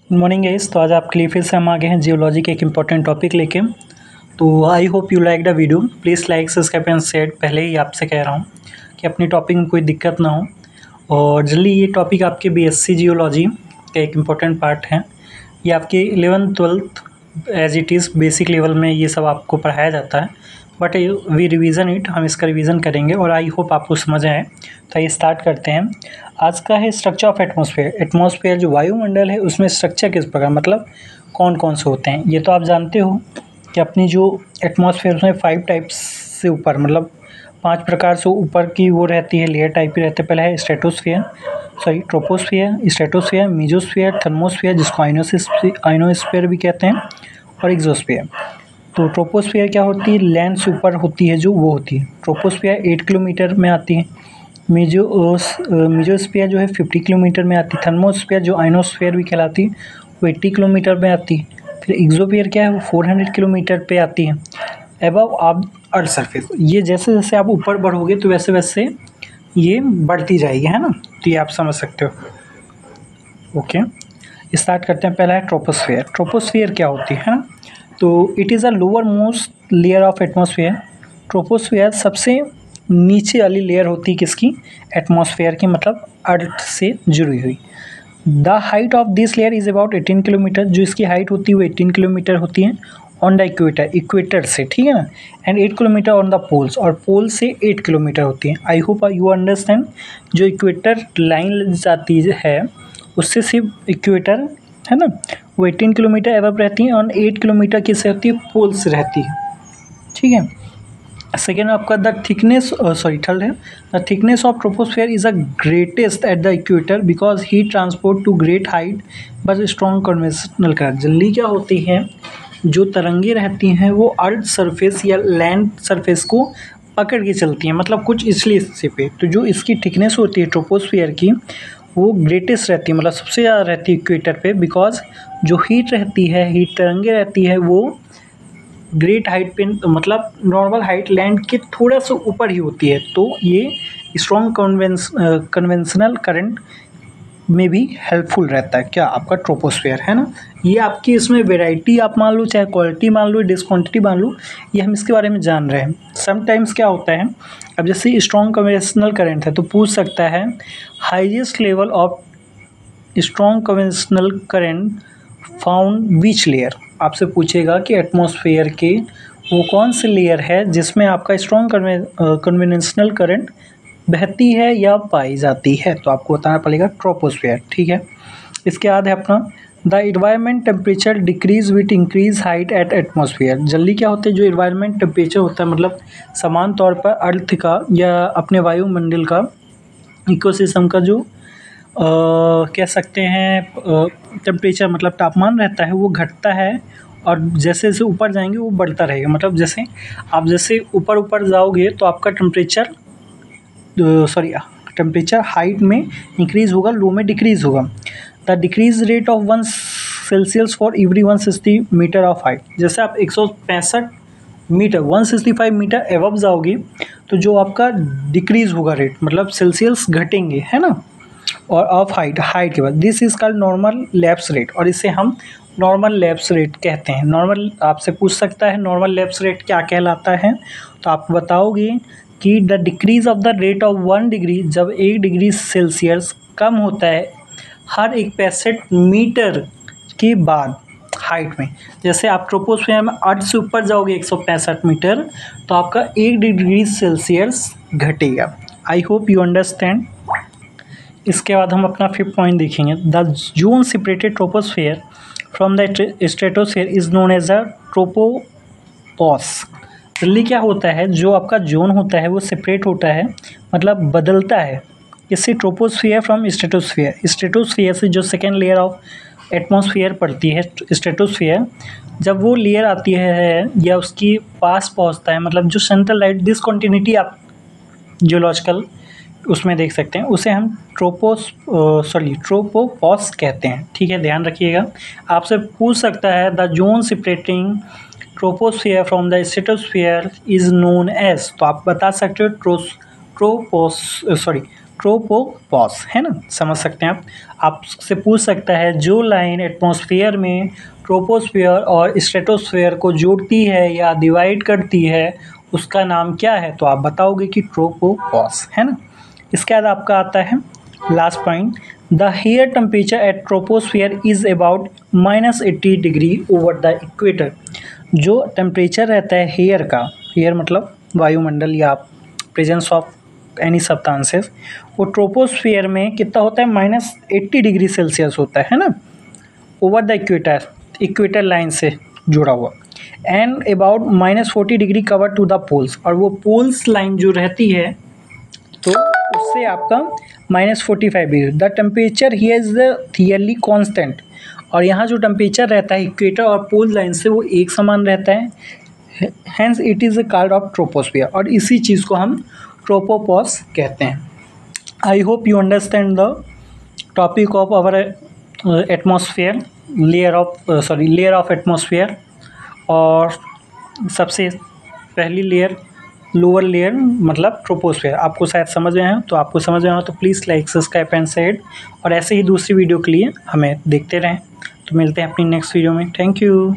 Good morning guys. तो आज आपके लिए फिर से हम आ गए हैं जियोलॉजी के एक इम्पॉर्टेंट टॉपिक लेके। तो आई hope you like the video. Please like subscribe and share. पहले ही आपसे कह रहा हूँ कि अपनी टॉपिक में कोई दिक्कत ना हो और जल्दी ये टॉपिक आपके बीएससी जियोलॉजी का एक इम्पॉर्टेंट पार्ट है। ये आपके 11th-12th as it is basic level में ये सब आपको पढ़ाया जाता है, बट वी रिवीजन इट। हम इसका रिवीजन करेंगे और आई होप आपको समझ आए। तो ये स्टार्ट करते हैं। आज का है स्ट्रक्चर ऑफ एटमॉस्फेयर। एटमॉस्फेयर जो वायुमंडल है उसमें स्ट्रक्चर किस प्रकार, मतलब कौन कौन से होते हैं। ये तो आप जानते हो कि अपनी जो एटमॉस्फेयर उसमें 5 टाइप्स से ऊपर, मतलब 5 प्रकार से ऊपर की वो रहती है, लेयर टाइप की रहते हैं। पहला है ट्रोपोस्फियर, स्ट्रेटोस्फियर, मीजोस्फियर, थर्मोस्फियर जिसको आइनोस्फीयर भी कहते हैं, और एक्सोस्फियर। तो ट्रोपोस्फियर क्या होती है, लैंड से ऊपर होती है जो, वो होती है। ट्रोपोस्फियर 8 किलोमीटर में आती है। मीजोस्फियर जो है 50 किलोमीटर में आती है। थर्मोस्फियर जो आइनोस्फियर भी कहलाती है वो 80 किलोमीटर में आती है। फिर एक्सोस्फियर क्या है, वो 400 किलोमीटर पे आती है। अबव आप अर्थ सरफेस, ये जैसे जैसे आप ऊपर बढ़ोगे तो वैसे वैसे ये बढ़ती जाएगी, है ना। तो ये आप समझ सकते हो। ओके, स्टार्ट करते हैं। पहला है ट्रोपोस्फियर। ट्रोपोस्फियर क्या होती है ना, तो it is a lower most layer of atmosphere. Troposphere सबसे नीचे वाली लेयर होती है किसकी, एटमॉस्फेयर की, मतलब अर्थ से जुड़ी हुई। The height of this layer is about 18 kilometre. जो इसकी हाइट होती है वो 18 किलोमीटर होती है ऑन द इक्वेटर, इक्वेटर से, ठीक है ना। And 8 kilometre on the poles, और पोल से 8 किलोमीटर होती है। I hope you understand. जो इक्वेटर लाइन जाती है उससे सिर्फ इक्वेटर है ना, वो 18 किलोमीटर एवब रहती है और 8 किलोमीटर किससे रहती है, पोल से रहती है, ठीक है। सेकेंड आपका थर्ड है the thickness of troposphere is a greatest at the equator because heat transport to great height but strong conventional current. जल्दी क्या होती है, जो तरंगे रहती हैं वो अर्थ सरफेस या लैंड सरफेस को पकड़ के चलती हैं, मतलब कुछ इसलिए हिस्से पे। तो जो इसकी थिकनेस होती है ट्रोपोस्फियर की वो ग्रेटेस्ट रहती है, मतलब सबसे ज़्यादा रहती है इक्वेटर पे, बिकॉज जो हीट रहती है, हीट तरंगे रहती है वो ग्रेट हाइट पे, मतलब नॉर्मल हाइट लैंड के थोड़ा सा ऊपर ही होती है। तो ये स्ट्रॉन्ग कन्वेंशनल करंट में भी हेल्पफुल रहता है। क्या आपका ट्रोपोस्फियर है ना। ये आपकी इसमें वेराइटी आप मान लो, चाहे क्वालिटी मान लो, डिसक्वांटिटी मान लो, ये हम इसके बारे में जान रहे हैं। समटाइम्स क्या होता है, अब जैसे स्ट्रॉन्ग कन्वेंशनल करंट है तो पूछ सकता है highest level of strong conventional current found which layer. आपसे पूछेगा कि एटमॉस्फेयर के वो कौन से लेयर है जिसमें आपका स्ट्रॉन्ग कन्वेंशनल करंट बहती है या पाई जाती है, तो आपको बताना पड़ेगा ट्रोपोस्फियर, ठीक है। इसके बाद है अपना the environment temperature decrease with increase height at atmosphere. जल्दी क्या होता है, जो इन्वायरमेंट टेम्परेचर होता है, मतलब समान तौर पर अर्थ का या अपने वायुमंडल का, इकोसिस्टम का जो कह सकते हैं टेम्परेचर, मतलब तापमान रहता है, वो घटता है और जैसे जैसे ऊपर जाएंगे वो बढ़ता रहेगा। मतलब जैसे आप जैसे ऊपर ऊपर जाओगे तो आपका टेम्परेचर हाइट में इंक्रीज़ होगा, लो में डिक्रीज़ होगा। The decrease rate of 1 Celsius for every 160 metre of height. जैसे आप 165 मीटर 165 मीटर एवब जाओगे तो जो आपका डिक्रीज़ होगा रेट, मतलब सेल्सियस घटेंगे, है ना। और ऑफ हाइट के बाद this is called normal lapse rate, और इसे हम नॉर्मल लैप्स रेट कहते हैं। नॉर्मल आपसे पूछ सकता है नॉर्मल लैप्स रेट क्या कहलाता है, तो आप बताओगे कि the decrease of the rate of 1 degree, जब 1 डिग्री सेल्सियस कम होता है हर 61 मीटर के बाद हाइट में। जैसे आप ट्रोपोस्फियर में अर्थ से ऊपर जाओगे 165 मीटर तो आपका 1 डिग्री सेल्सियस घटेगा। I hope you understand. इसके बाद हम अपना 5th पॉइंट देखेंगे। The zone separated troposphere from the stratosphere is known as a tropopause. जल्दी क्या होता है, जो आपका जोन होता है वो सेपरेट होता है, मतलब बदलता है। इससे ट्रोपोस्फियर फ्रॉम स्ट्रेटोस्फियर, स्ट्रेटोस्फियर से जो सेकेंड लेयर ऑफ एटमॉस्फेयर पड़ती है स्ट्रेटोस्फियर, जब वो लेयर आती है या उसकी पास पहुंचता है, मतलब जो सेंट्रल लाइट डिसकंटिन्यूटी आप जियोलॉजिकल उसमें देख सकते हैं, उसे हम ट्रोपोपॉस कहते हैं, ठीक है। ध्यान रखिएगा। आपसे पूछ सकता है the zone separating troposphere from the stratosphere is known as, तो आप बता सकते हो ट्रोपोपॉज, है ना, समझ सकते हैं आप। आपसे पूछ सकता है जो लाइन एटमॉस्फेयर में ट्रोपोस्फेयर और स्ट्रेटोस्फेयर को जोड़ती है या डिवाइड करती है उसका नाम क्या है, तो आप बताओगे कि ट्रोपोपॉज, है ना। इसके बाद आपका आता है last point, the air temperature at troposphere is about -80 degree over the equator. जो टेम्परेचर रहता है हेयर का, हेयर मतलब वायुमंडल या प्रेजेंस ऑफ एनी सब्सटेंसेस, वो ट्रोपोस्फेयर में कितना होता है, -80 डिग्री सेल्सियस होता है ना, over the equator, equator line से जुड़ा हुआ, and about -40 degree cover to the poles, और वो पोल्स लाइन जो रहती है तो उससे आपका -45 degree. The temperature here is the थियरली कांस्टेंट, और यहाँ जो टेम्परेचर रहता है इक्वेटर और पोल लाइन से वो एक समान रहता है, hence it is a called of troposphere, और इसी चीज़ को हम ट्रोपोपॉज कहते हैं। I hope you understand the topic of our atmosphere, layer of atmosphere. और सबसे पहली लेयर लोअर लेयर मतलब ट्रोपोस्फेयर, आपको शायद समझ में आया। तो आपको समझ में आया तो please like, subscribe and share, और ऐसे ही दूसरी वीडियो के लिए हमें देखते रहें। तो मिलते हैं अपनी नेक्स्ट वीडियो में। Thank you.